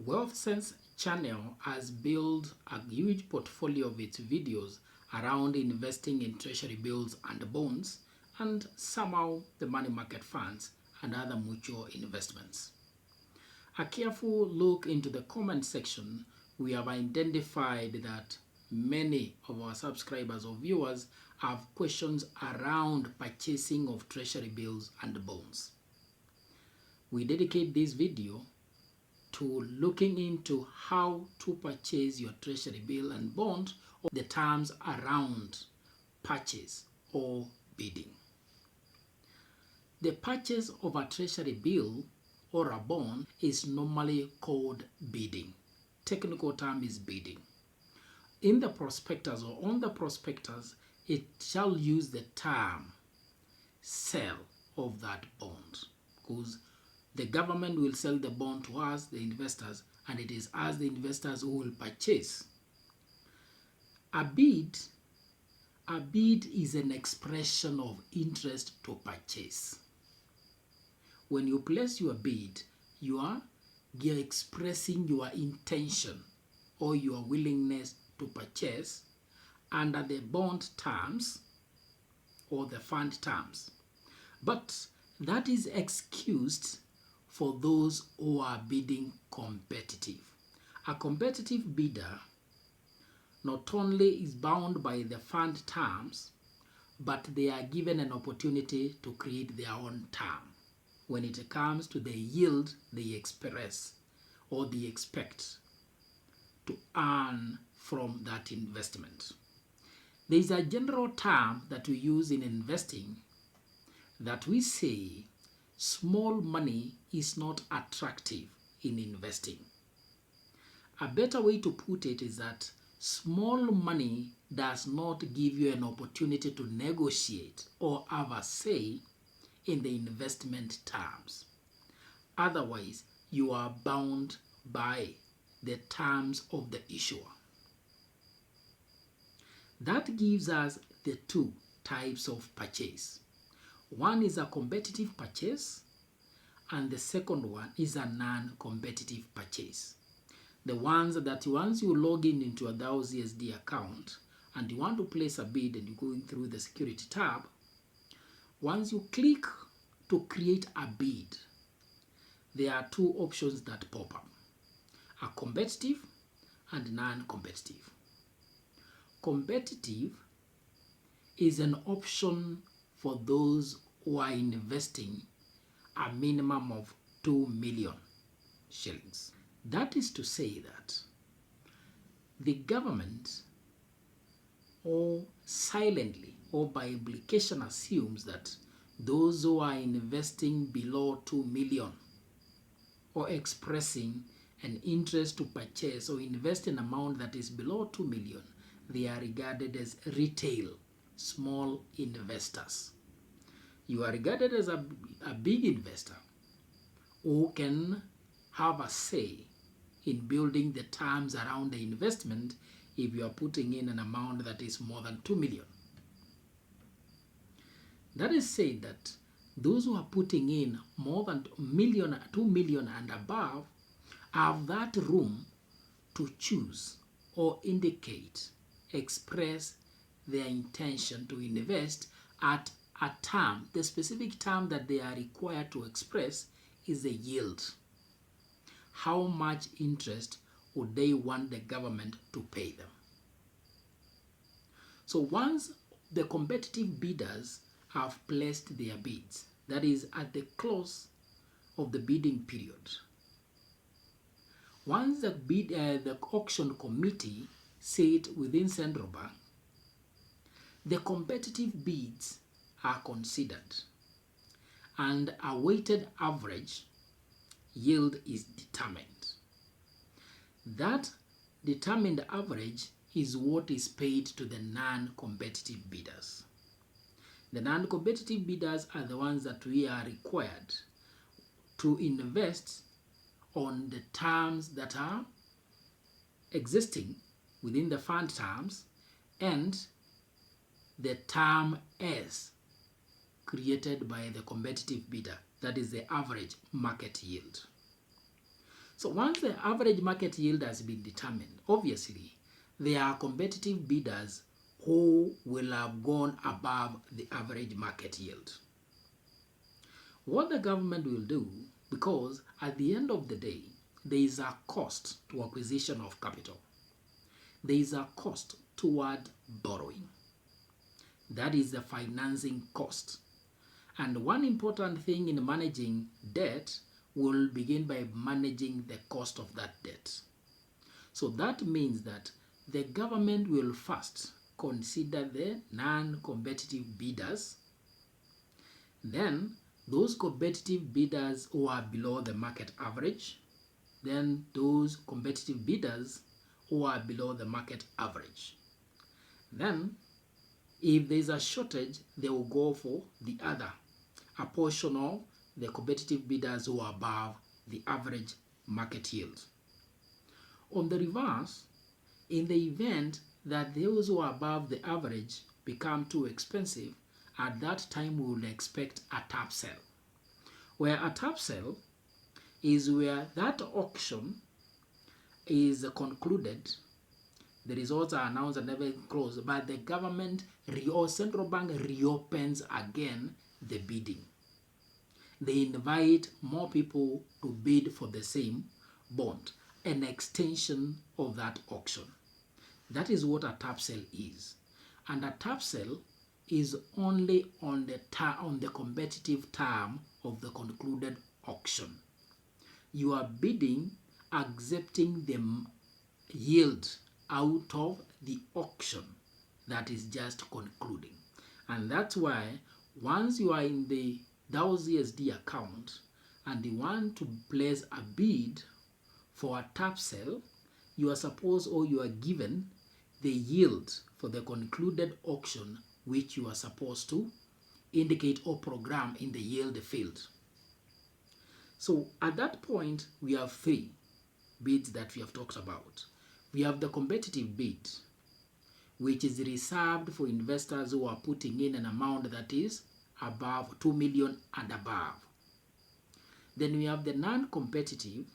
WealthSense channel has built a huge portfolio of its videos around investing in treasury bills and bonds, and somehow the money market funds and other mutual investments. A careful look into the comment section, we have identified that many of our subscribers or viewers have questions around purchasing of treasury bills and bonds. We dedicate this video to looking into how to purchase your treasury bill and bond, or the terms around purchase or bidding. The purchase of a treasury bill or a bond is normally called bidding. Technical term is bidding. In the prospectus or on the prospectus, it shall use the term sale of that bond, because the government will sell the bond to us, the investors, and it is us, the investors, who will purchase. A bid is an expression of interest to purchase. When you place your bid, you're expressing your intention or your willingness to purchase under the bond terms or the fund terms. But that is excused for those who are bidding competitive. A competitive bidder not only is bound by the fund terms, but they are given an opportunity to create their own term when it comes to the yield they express or they expect to earn from that investment. There is a general term that we use in investing that we say small money is not attractive in investing. A better way to put it is that small money does not give you an opportunity to negotiate or have a say in the investment terms. Otherwise, you are bound by the terms of the issuer. That gives us the two types of purchase. One is a competitive purchase, and the second one is a non-competitive purchase. The ones that once you log in into a Dhow CSD account and you want to place a bid and you're going through the security tab, once you click to create a bid, there are two options that pop up: a competitive and non-competitive. Competitive is an option for those who are investing a minimum of 2 million shillings. That is to say that the government, or silently or by implication, assumes that those who are investing below 2 million or expressing an interest to purchase or invest an amount that is below 2 million, they are regarded as retail small investors. You are regarded as a big investor who can have a say in building the terms around the investment if you are putting in an amount that is more than 2 million. That is said that those who are putting in more than 2 million and above have that room to choose or indicate, express their intention to invest at a term. The specific term that they are required to express is the yield. How much interest would they want the government to pay them? So once the competitive bidders have placed their bids, that is at the close of the bidding period, once the auction committee said within Central Bank, the competitive bids are considered and a weighted average yield is determined. That determined average is what is paid to the non-competitive bidders. The non-competitive bidders are the ones that we are required to invest on the terms that are existing within the fund terms and the term S created by the competitive bidder, that is the average market yield. So once the average market yield has been determined, obviously there are competitive bidders who will have gone above the average market yield. What the government will do, because at the end of the day, there is a cost to acquisition of capital. There is a cost toward borrowing. That is the financing cost. And one important thing in managing debt will begin by managing the cost of that debt. So that means that the government will first consider the non-competitive bidders. Then those competitive bidders who are below the market average. Then those competitive bidders who are below the market average. Then if there is a shortage, they will go for the other, a portion of the competitive bidders who are above the average market yield. On the reverse, in the event that those who are above the average become too expensive, at that time we will expect a tap sale. Where a tap sale is where that auction is concluded, the results are announced and everything closed, but the government or central bank reopens again the bidding. They invite more people to bid for the same bond, an extension of that auction. That is what a tap sale is. And a tap sale is only on the competitive term of the concluded auction. You are bidding, accepting the yield out of the auction that is just concluding. And that's why once you are in the Dhow CSD account and you want to place a bid for a tap sale, you are supposed or you are given the yield for the concluded auction which you are supposed to indicate or program in the yield field. So at that point, we have three bids that we have talked about. We have the competitive bid, which is reserved for investors who are putting in an amount that is above 2 million and above. Then we have the non-competitive,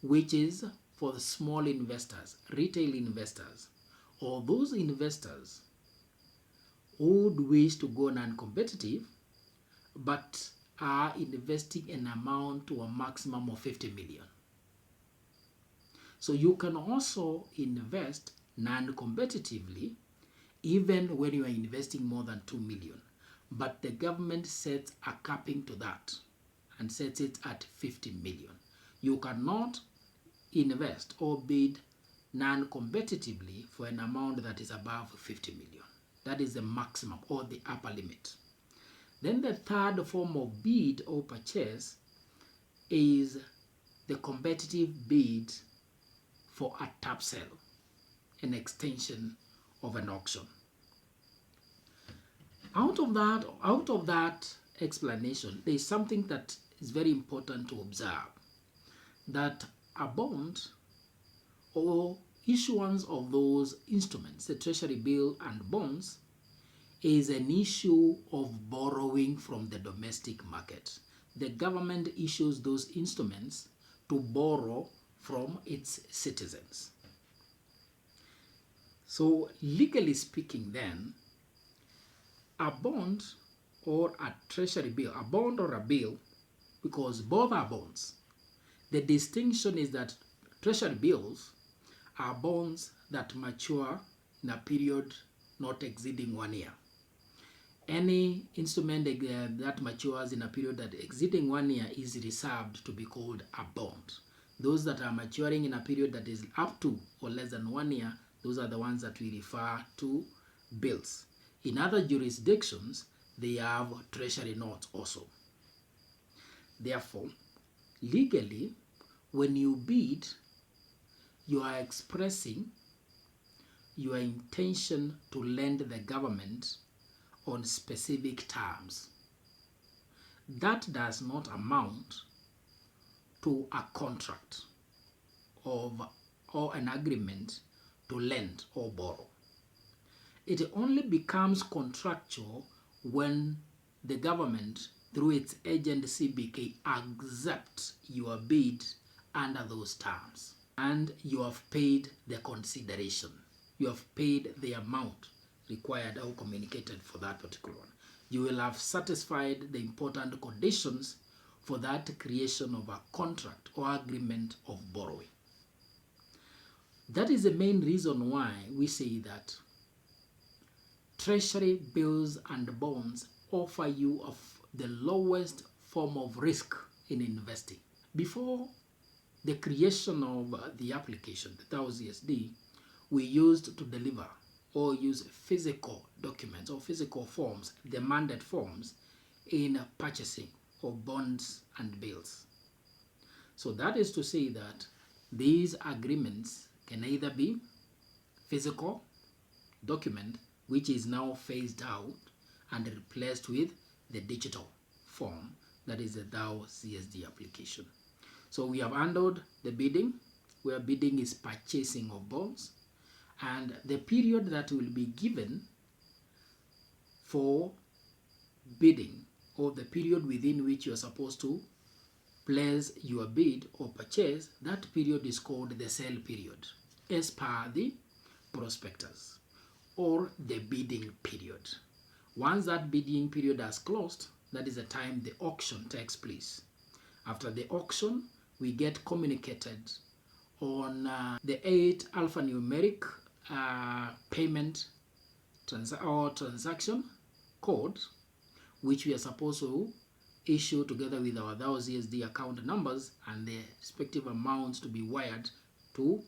which is for the small investors, retail investors, or those investors who would wish to go non-competitive but are investing an amount to a maximum of 50 million. So you can also invest non-competitively even when you are investing more than 2 million. But the government sets a capping to that and sets it at 50 million. You cannot invest or bid non-competitively for an amount that is above 50 million. That is the maximum or the upper limit. Then the third form of bid or purchase is the competitive bid for a tap sale, an extension of an auction. Out of that explanation, there is something that is very important to observe, that a bond or issuance of those instruments, the treasury bill and bonds, is an issue of borrowing from the domestic market. The government issues those instruments to borrow from its citizens. So legally speaking then, a bond or a treasury bill, a bond or a bill, because both are bonds. The distinction is that treasury bills are bonds that mature in a period not exceeding 1 year. Any instrument that matures in a period that exceeding 1 year is reserved to be called a bond. Those that are maturing in a period that is up to or less than 1 year, those are the ones that we refer to bills. In other jurisdictions, they have treasury notes also. Therefore, legally, when you bid, you are expressing your intention to lend the government on specific terms. That does not amount to a contract or an agreement to lend or borrow. It only becomes contractual when the government, through its agent CBK, accepts your bid under those terms, and you have paid the consideration. You have paid the amount required or communicated for that particular one. You will have satisfied the important conditions for that creation of a contract or agreement of borrowing. That is the main reason why we say that Treasury bills and bonds offer you the lowest form of risk in investing. Before the creation of the application, the Dhow CSD, we used to deliver or use physical documents or physical forms, demanded forms, in purchasing of bonds and bills. So that is to say that these agreements can either be physical document, which is now phased out and replaced with the digital form, that is the Dhow CSD application. So we have handled the bidding, where bidding is purchasing of bonds, and the period that will be given for bidding, or the period within which you are supposed to place your bid or purchase, that period is called the sale period as per the prospectus, or the bidding period. Once that bidding period has closed, that is the time the auction takes place. After the auction, we get communicated on the 8 alphanumeric payment transaction code, which we are supposed to issue together with our Dhow CSD account numbers and the respective amounts to be wired to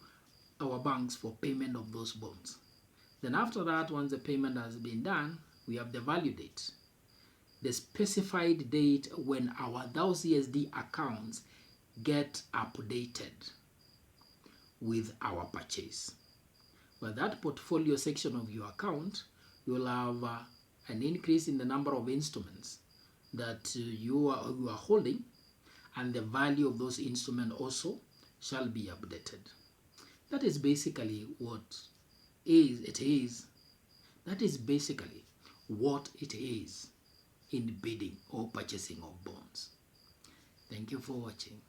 our banks for payment of those bonds. Then after that, once the payment has been done, we have the value date, the specified date when our Dhow CSD accounts get updated with our purchase. But that portfolio section of your account, you will have an increase in the number of instruments that you are holding, and the value of those instruments also shall be updated. That is basically what it is. That is basically what it is in bidding or purchasing of bonds. Thank you for watching.